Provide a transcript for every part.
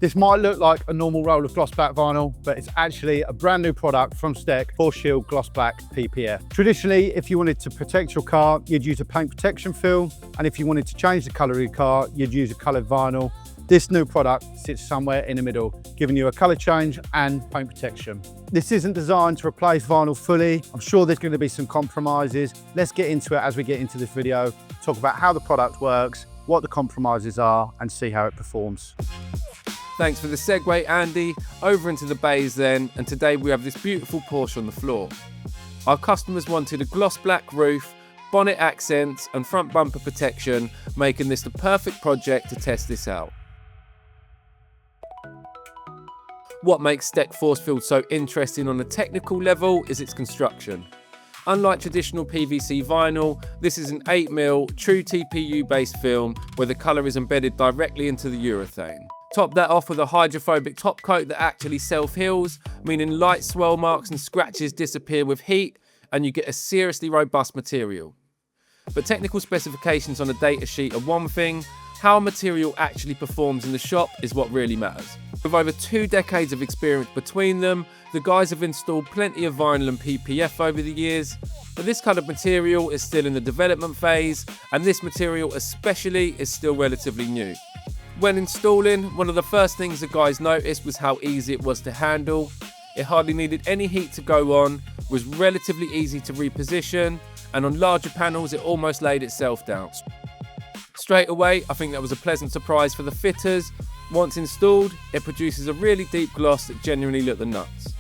This might look like a normal roll of gloss black vinyl, but it's actually a brand new product from STEK ForceShield Gloss Black PPF. Traditionally, if you wanted to protect your car, you'd use a paint protection film, and if you wanted to change the colour of your car, you'd use a coloured vinyl. This new product sits somewhere in the middle, giving you a colour change and paint protection. This isn't designed to replace vinyl fully. I'm sure there's going to be some compromises. Let's get into it as we get into this video, talk about how the product works, what the compromises are, and see how it performs. Thanks for the segue, Andy. Over into the bays then, and today we have this beautiful Porsche on the floor. Our customers wanted a gloss black roof, bonnet accents and front bumper protection, making this the perfect project to test this out. What makes STEK ForceShield so interesting on a technical level is its construction. Unlike traditional PVC vinyl, this is an 8mm true TPU based film where the colour is embedded directly into the urethane. Top that off with a hydrophobic top coat that actually self-heals, meaning light swirl marks and scratches disappear with heat, and you get a seriously robust material. But technical specifications on a data sheet are one thing, how a material actually performs in the shop is what really matters. With over 2 decades of experience between them, the guys have installed plenty of vinyl and PPF over the years, but this kind of material is still in the development phase, and this material especially is still relatively new. When installing, one of the first things the guys noticed was how easy it was to handle. It hardly needed any heat to go on, was relatively easy to reposition, and on larger panels it almost laid itself down. Straight away, I think that was a pleasant surprise for the fitters. Once installed, it produces a really deep gloss that genuinely looked the nuts.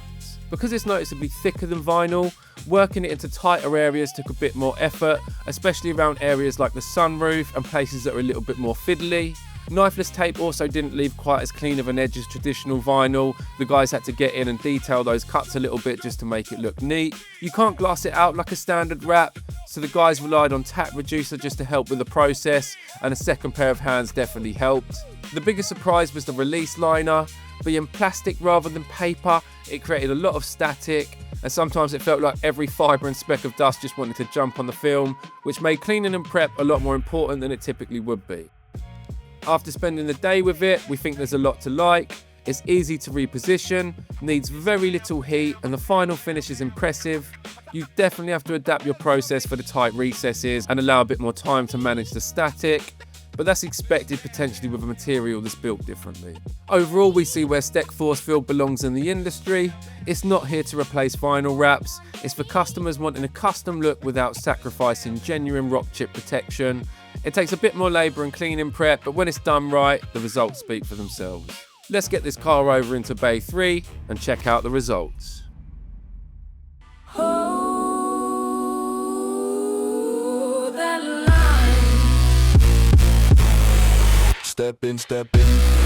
Because it's noticeably thicker than vinyl, working it into tighter areas took a bit more effort, especially around areas like the sunroof and places that are a little bit more fiddly. Knifeless tape also didn't leave quite as clean of an edge as traditional vinyl. The guys had to get in and detail those cuts a little bit just to make it look neat. You can't glass it out like a standard wrap, so the guys relied on tack reducer just to help with the process, and a second pair of hands definitely helped. The biggest surprise was the release liner. Being plastic rather than paper, it created a lot of static, and sometimes it felt like every fibre and speck of dust just wanted to jump on the film, which made cleaning and prep a lot more important than it typically would be. After spending the day with it, we think there's a lot to like. It's easy to reposition, needs very little heat, and the final finish is impressive. You definitely have to adapt your process for the tight recesses and allow a bit more time to manage the static, but that's expected potentially with a material that's built differently. Overall, we see where STEK ForceShield belongs in the industry. It's not here to replace vinyl wraps. It's for customers wanting a custom look without sacrificing genuine rock chip protection. It takes a bit more labour and cleaning prep, but when it's done right, the results speak for themselves. Let's get this car over into Bay 3 and check out the results. Step in, step in.